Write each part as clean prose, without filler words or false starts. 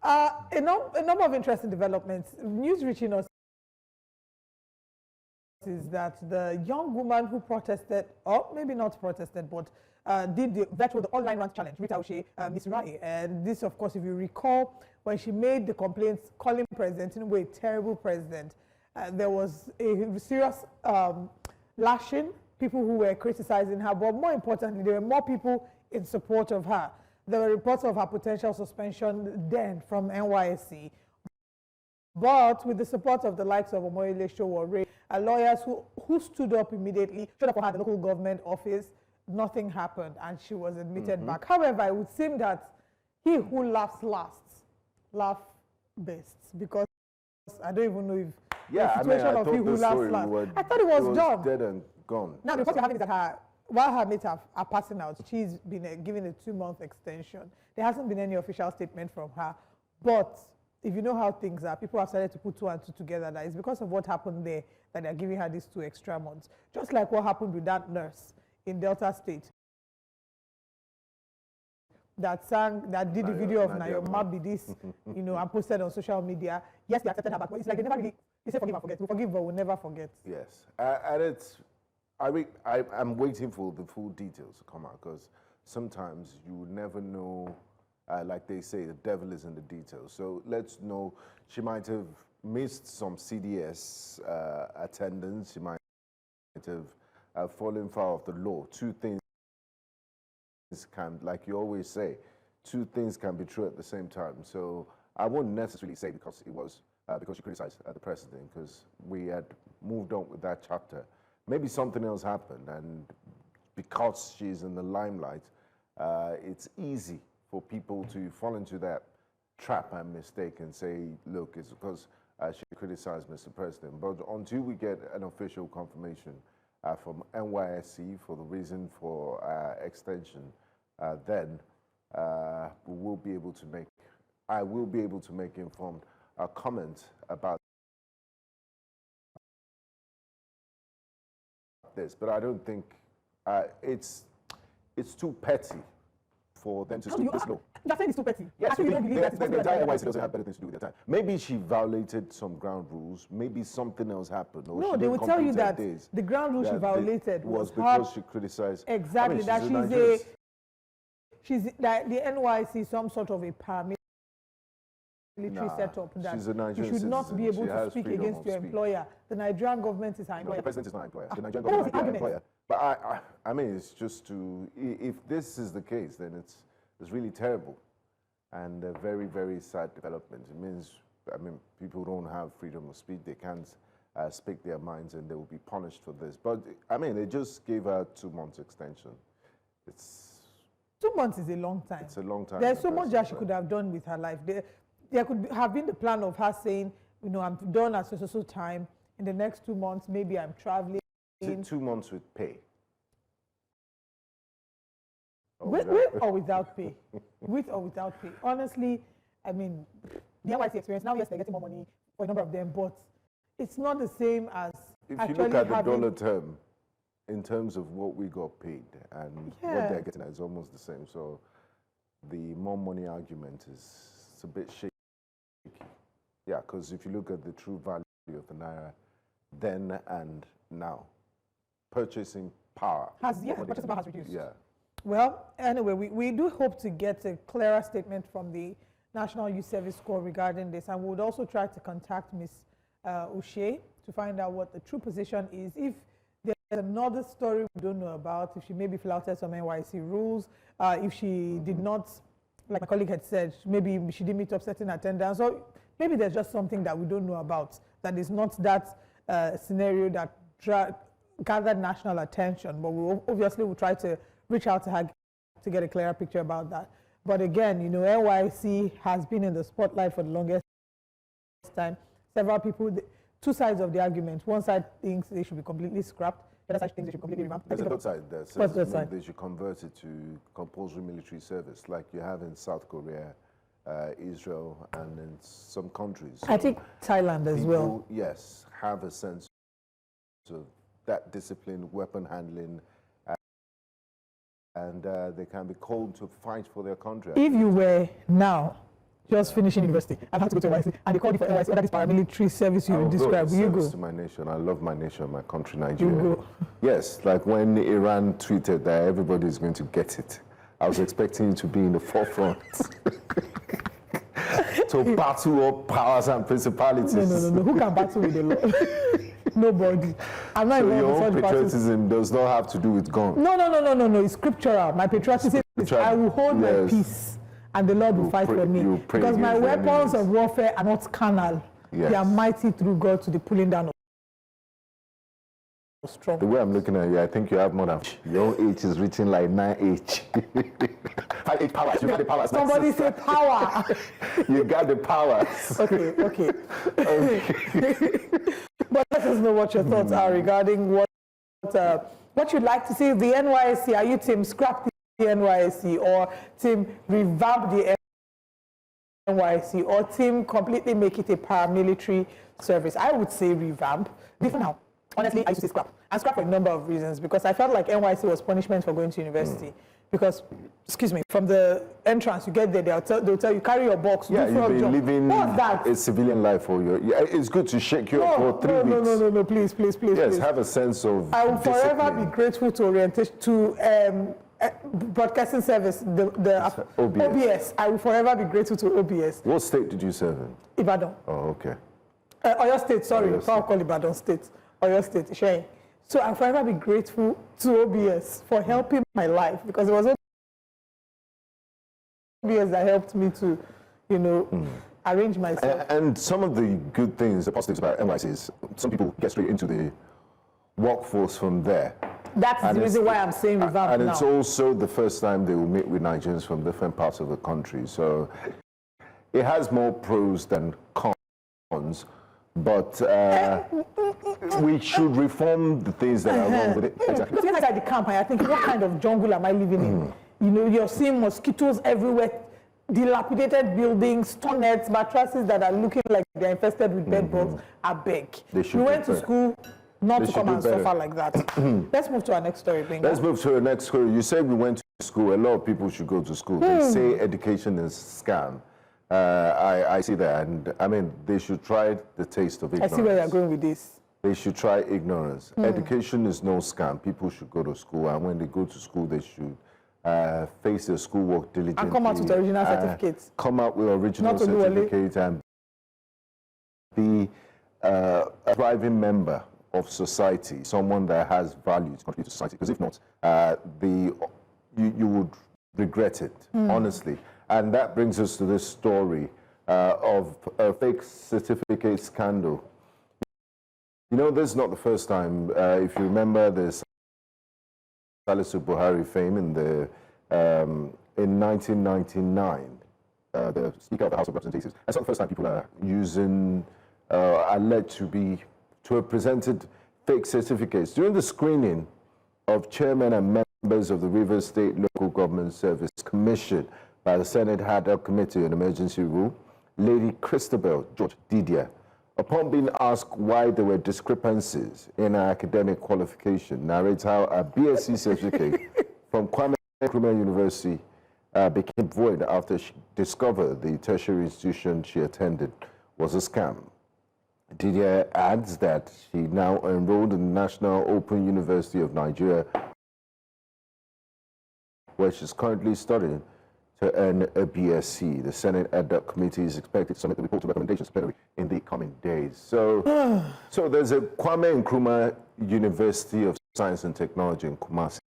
A number of interesting developments. News reaching us is that the young woman who protested, or maybe not protested, but did that was the online rant challenge, Miss Raye. And this, of course, if you recall, when she made the complaints calling President Tinubu a terrible president, there was a serious lashing, people who were criticizing her, but more importantly, there were more people in support of her. There were reports of her potential suspension then from NYSC. But with the support of the likes of Omoyele Sowore, lawyers who stood up immediately, showed up for her at the local government office, nothing happened, and she was admitted back. However, it would seem that he who laughs last, laughs best, because I don't even know if the situation of he who laughs last. I thought it was done. Dead and gone. Now, the point you're having is that while her mates are passing out, she's been given a 2-month extension. There hasn't been any official statement from her, but if you know how things are, people have started to put 2 and 2 together. That it's because of what happened there that they're giving her these 2 extra months. Just like what happened with that nurse in Delta State that did the video of Nayo Mabi this, and posted on social media. Yes, they accepted her back, but it's like they never really, they say forgive and forget. We forgive, but we'll never forget. Yes, and I'm waiting for the full details to come out, because sometimes you never know. Like they say, the devil is in the details. So let's know, she might have missed some CDS attendance. She might have fallen foul of the law. 2 things can, like you always say, 2 things can be true at the same time. So I wouldn't necessarily say because it was because she criticized the president, because we had moved on with that chapter. Maybe something else happened, and because she's in the limelight, it's easy for people to fall into that trap and mistake and say, look, it's because she criticized Mr. President. But until we get an official confirmation from NYSC for the reason for extension, then we will be able to make, I will be able to make informed comments about this. But I don't think it's too petty for them to skip this law. You're saying it's too petty. Yes, actually, you don't believe that the entire NYSC doesn't have better things to do with their time. Maybe she violated some ground rules. Maybe something else happened. Or no, they will tell you that the ground rules she violated was because she criticized. Exactly, that she's the NYSC is some sort of a paramilitary setup that you should not be able to speak against your employer. The Nigerian government is her employer. No, the president is not employer. The Nigerian government is her employer. But I mean, it's just to, if this is the case, then it's really terrible and a very, very sad development. It means, I mean, people don't have freedom of speech. They can't speak their minds, and they will be punished for this. But I mean, they just gave her 2 months extension. It's 2 months is a long time. It's a long time. There's so much that she could have done with her life. There could have been the plan of her saying, I'm done at so time. In the next 2 months, maybe I'm traveling. 2 months with pay. With or without pay? With or without pay? Honestly, I mean, the NYSC experience, now yes, they're getting more money for a number of them, but it's not the same as if you look at the dollar term, in terms of what we got paid and what they're getting, is almost the same. So the more money argument is a bit shaky. Yeah, because if you look at the true value of the Naira then and now, purchasing power. Purchasing power has reduced. Yeah. Well, anyway, we do hope to get a clearer statement from the National Youth Service Corps regarding this, and we would also try to contact Ms. O'Shea to find out what the true position is. If there's another story we don't know about, if she maybe flouted some NYSC rules, if she did not, like my colleague had said, maybe she didn't meet up certain attendance, or maybe there's just something that we don't know about, that is not that scenario that gathered national attention, but we obviously will try to reach out to her to get a clearer picture about that. But again, NYSC has been in the spotlight for the longest time. Several people, 2 sides of the argument. One side thinks they should be completely scrapped. The other side thinks they should completely revamped. There's another side that says they should convert it to compulsory military service, like you have in South Korea, Israel, and in some countries. I think Thailand as well. Yes, have a sense of that discipline, weapon handling, and they can be called to fight for their country. If you were now just finishing university. I've had to go to NYSC, and they called you for NYSC. That is paramilitary service you describe. Will you go? To my nation. I love my nation, my country, Nigeria. You go. Yes, like when Iran tweeted that everybody is going to get it, I was expecting you to be in the forefront. To battle up powers and principalities. No. Who can battle with the law? Nobody. I'm not So involved your in own such patriotism does not have to do with guns. No. It's scriptural. My patriotism is I will hold my peace, and the Lord will fight for me. Because my weapons of warfare are not carnal. Yes. They are mighty through God to the pulling down of strong. The way I'm looking at you, I think you have more than your age is reaching like 9H. 5H powers. You got the powers. Somebody say power. You got the powers. Okay. But let us know what your thoughts are regarding what you'd like to see. The NYSC, are you team scrap the NYSC, or team revamp the NYSC, or team completely make it a paramilitary service? I would say revamp. Different now. Honestly, I used to say scrap. And scrap for a number of reasons, because I felt like NYSC was punishment for going to university. Because, excuse me, from the entrance you get there, they'll tell you, carry your box, Yeah, do you've frog been jump. living What's that? a civilian life for you. Yeah, it's good to shake you up for 3 weeks. No, please. Yes, please. have a sense of I will forever discipline. be grateful to orientation, to broadcasting service, the OBS. I will forever be grateful to OBS. What state did you serve in? Ibadan. Oh, okay. Oyo State, sorry. Oyo I'll call Ibadan State. Oyo State, Shane. So I'll forever be grateful to OBS for helping my life, because it was OBS that helped me to, arrange myself. And some of the good things, the positives about NYSC is some people get straight into the workforce from there. That's the reason why I'm saying revamp now. And it's also the first time they will meet with Nigerians from different parts of the country. So it has more pros than cons, but we should reform the things that are wrong with it. Exactly. Looking inside the camp, I think, what kind of jungle am I living in? You're seeing mosquitoes everywhere, dilapidated buildings, stone nets, mattresses that are looking like they're infested with bed bugs. I beg. You went to school not to come and suffer like that. Let's move to our next story, Gbenga. Let's move to the next story. You said we went to school. A lot of people should go to school. They say education is scam. I see that, and I mean, they should try the taste of ignorance. I see where you're going with this. They should try ignorance. Education is no scam. People should go to school, and when they go to school, they should face their schoolwork diligently. And come out with original certificates. Come out with original certificates and be a thriving member of society, someone that has value to contribute to society. Because if not, you would regret it, honestly. And that brings us to this story of a fake certificate scandal. This is not the first time. If you remember this Salisu Buhari fame in 1999, the Speaker of the House of Representatives. That's not the first time people are using, alleged to have presented fake certificates. During the screening of chairmen and members of the Rivers State Local Government Service Commission by the Senate Ad Hoc Committee on Emergency Rule, Lady Christabel George Didier, upon being asked why there were discrepancies in her academic qualification, narrates how a BSc certificate from Kwame Nkrumah University became void after she discovered the tertiary institution she attended was a scam. Didier adds that she now enrolled in the National Open University of Nigeria, where she's currently studying to earn a BSc. The Senate Ad Hoc Committee is expected to submit the report to recommendations to plenary in the coming days. So there's a Kwame Nkrumah University of Science and Technology in Kumasi,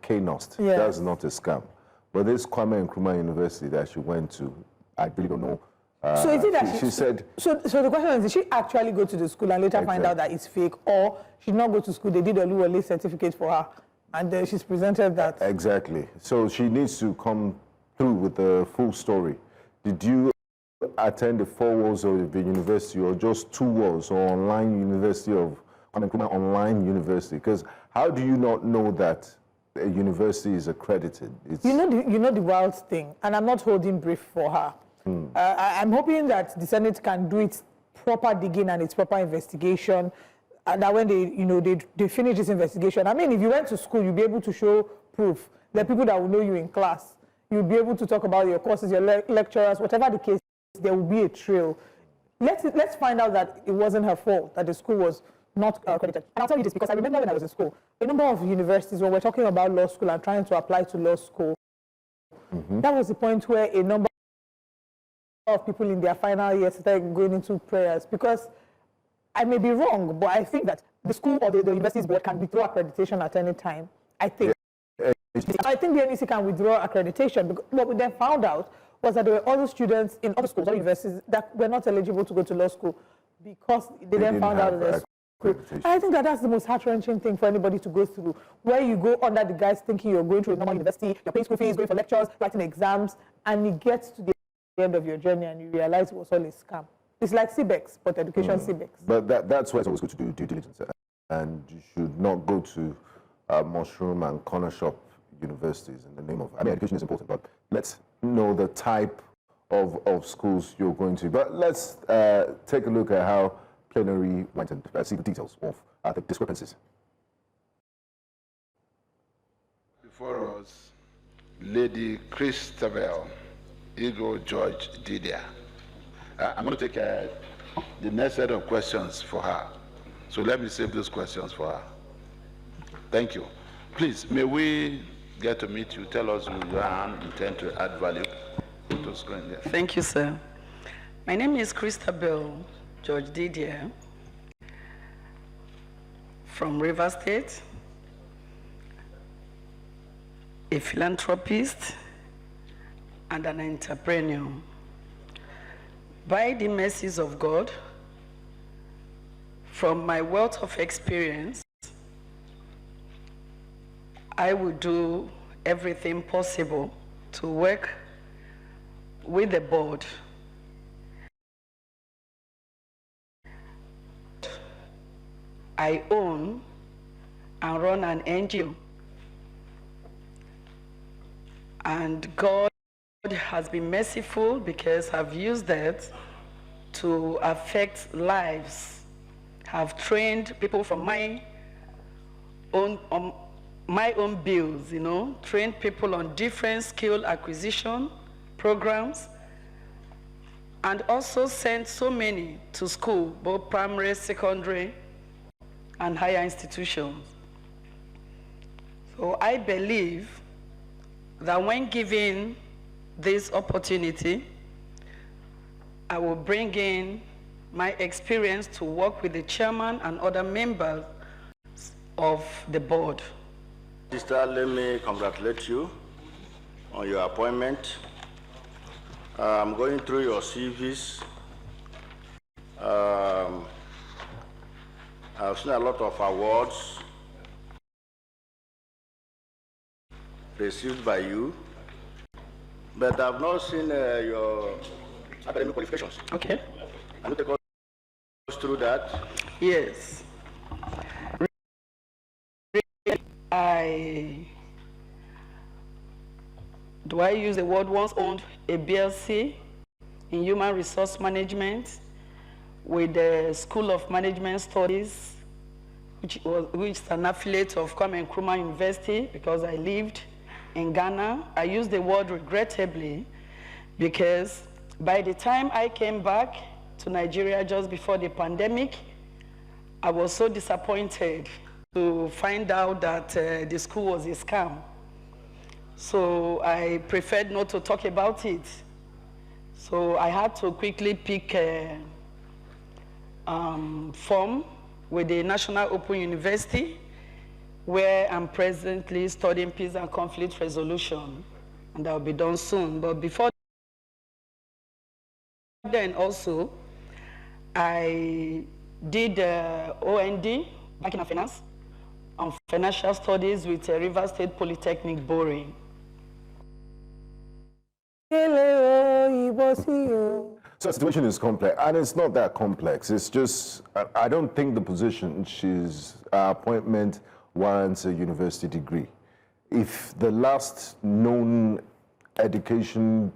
KNOST. Yes. That's not a scam. But this Kwame Nkrumah University that she went to, I really don't know. So is it that she said... So the question is, did she actually go to the school and later find out that it's fake, or she did not go to school, they did a Oluwole certificate for her, and she's presented that? Exactly. So she needs to come through with the full story. Did you attend the 4 walls of the university, or just 2 walls, or online university of Kwame Nkrumah Online University? Because how do you not know that a university is accredited? You know the wild thing, and I'm not holding brief for her. I'm hoping that the Senate can do its proper digging and its proper investigation, and that when they finish this investigation, I mean, if you went to school, you'll be able to show proof. There are people that will know you in class. you'll be able to talk about your courses, your lecturers, whatever the case, there will be a trail. Let's find out that it wasn't her fault, that the school was not accredited. And I'll tell you this because I remember when I was in school, a number of universities, when we're talking about law school and trying to apply to law school, that was the point where a number of people in their final year started going into prayers, because I may be wrong, but I think that the school or the university's board can withdraw accreditation at any time, I think. I think the NYSC can withdraw accreditation, because what we then found out was that there were other students in other schools or universities that were not eligible to go to law school because they then found out that their school. I think that that's the most heart-wrenching thing for anybody to go through, where you go under the guise thinking you're going to a normal university, you're paying school fees, going for lectures, writing exams, and you get to the end of your journey and you realize it was all a scam. It's like CBEX, but education CBEX. But that's why it's always good to do due diligence. And you should not go to mushroom and corner shop universities in the name of, I mean, education is important, but let's know the type of schools you're going to. But let's take a look at how plenary went and see the details of the discrepancies. Before us, Lady Christabel Ego George Didier. I'm going to take the next set of questions for her. So let me save those questions for her. Thank you. Please, may we get to meet you? Tell us who you are and intend to add value to screen there. Thank you, sir. My name is Christabel George Didier from Rivers State, a philanthropist and an entrepreneur. By the mercies of God, from my wealth of experience, I will do everything possible to work with the board I own and run an NGO. And God has been merciful because I've used that to affect lives. I've trained people from my own bills, you know, trained people on different skill acquisition programs, and also sent so many to school, both primary, secondary, and higher institutions. So I believe that when given this opportunity, I will bring in my experience to work with the chairman and other members of the board. Sister, let me congratulate you on your appointment. I'm going through your CVs. I've seen a lot of awards received by you, but I've not seen your academic qualifications. Okay. Can you take us through that? Yes. Do I use the word once owned a BSc in Human Resource Management with the School of Management Studies, which is an affiliate of Kwame Nkrumah University, because I lived in Ghana. I use the word regrettably because by the time I came back to Nigeria just before the pandemic, I was so disappointed to find out that the school was a scam. So I preferred not to talk about it. So I had to quickly pick a form with the National Open University, where I'm presently studying peace and conflict resolution, and that will be done soon. But before then also, I did OND, Banking and Finance, on financial studies with Rivers State Polytechnic, Boring. So the situation is complex, and it's not that complex. It's just, I don't think the position, she's appointment warrants a university degree. If the last known education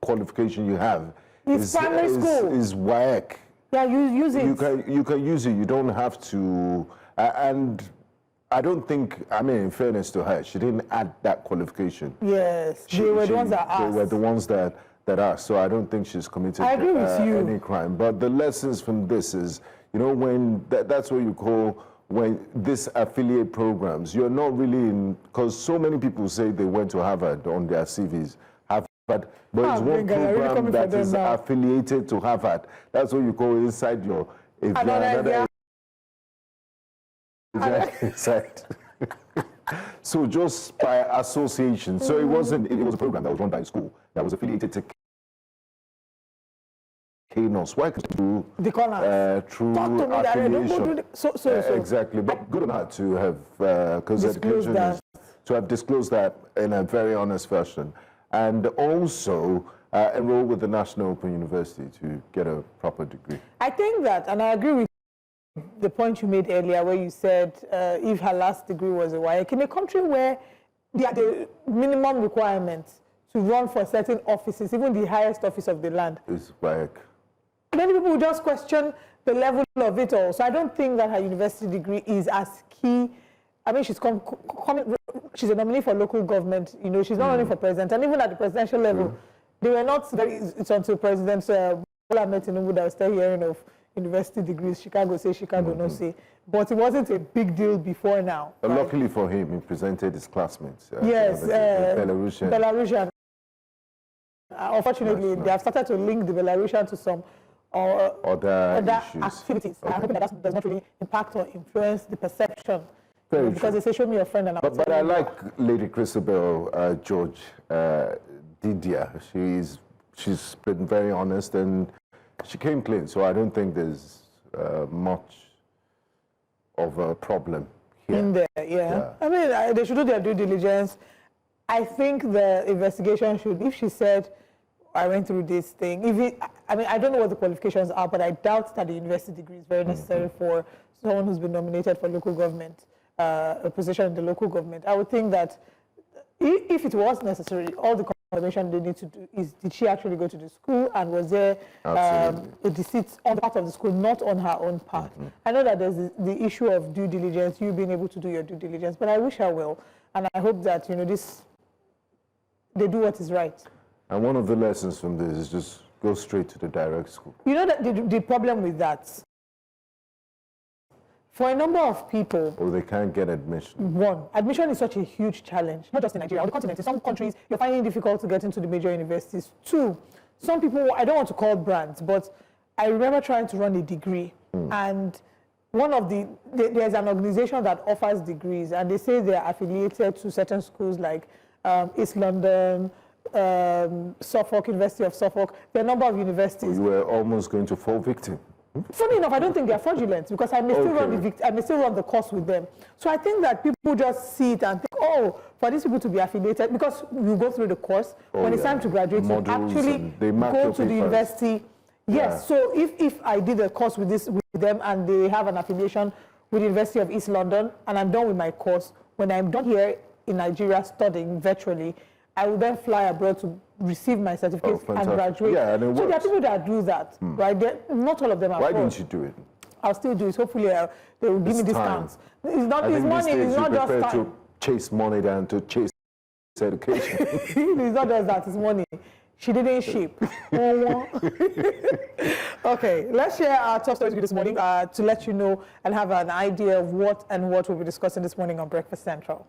qualification you have is WAEC, yeah, you use it. You can use it. You don't have to. And I don't think, I mean, in fairness to her, she didn't add that qualification. Yes, they were the ones that asked. They were the ones that asked, so I don't think she's committed any crime. But the lessons from this is, you know, when that's what you call, when this affiliate programs, you're not really in, because so many people say they went to Harvard on their CVs, but it's one program that is affiliated to Harvard. That's what you call inside your, if you're another inside. So just by association. So it was a program that was run by a school that was affiliated to KNOS. Why could you do through affiliation? Exactly, but good on her to have, because education is, to have disclosed that in a very honest fashion. And also enroll with the National Open University to get a proper degree. I think that, and I agree with the point you made earlier where you said if her last degree was a WAEC, in a country where the minimum requirements to run for certain offices, even the highest office of the land, is WAEC. Many people just question the level of it all. So I don't think that her university degree is as key. I mean, she's a nominee for local government. You know, she's not running for president. And even at the presidential level, they were not very, it's until President Tinubu that was still hearing of university degrees. Chicago say, Chicago no say. But it wasn't a big deal before now. Luckily for him, he presented his classmates. Yes, Belarusian. Unfortunately, they have started to link the Belarusian to some other activities. I hope that does not really impact or influence the perception. Because they say, show me your friend. And but I like Lady Christabel George Didier. She's been very honest and she came clean. So I don't think there's much of a problem here. In there, yeah. I mean, they should do their due diligence. I think the investigation should, if she said, I went through this thing, I mean, I don't know what the qualifications are, but I doubt that the university degree is very necessary for someone who's been nominated for local government. A position in the local government. I would think that if it was necessary, all the confirmation they need to do is, did she actually go to the school and was there a deceit on the part of the school, not on her own part? I know that there's the issue of due diligence, you being able to do your due diligence, but I wish her well. And I hope that, you know, they do what is right. And one of the lessons from this is just go straight to the direct school. You know that the problem with that, for a number of people... Oh, they can't get admission. One, admission is such a huge challenge, not just in Nigeria, on the continent. In some countries, you're finding it difficult to get into the major universities. Two, some people, I don't want to call brands, but I remember trying to run a degree. And one of there's an organization that offers degrees, and they say they're affiliated to certain schools like East London, Suffolk, University of Suffolk. There are a number of universities. You were almost going to fall victim. Funny enough, I don't think they're fraudulent because I may still run the course with them. So I think that people just see it and think, oh, for these people to be affiliated, because you go through the course, when it's time to graduate, you actually go to the university. Yes, so if I did a course with them and they have an affiliation with the University of East London and I'm done with my course, when I'm done here in Nigeria studying virtually, I will then fly abroad to receive my certificate and graduate. Yeah, and so there are people that do that, right? Not all of them are. Why didn't you do it? I'll still do it. Hopefully, they will give me discounts. It's not his money. It's not just time. To chase money than to chase education. It's not just that. It's money. She didn't ship. Okay, let's share our top stories with this morning to let you know and have an idea of what we'll be discussing this morning on Breakfast Central.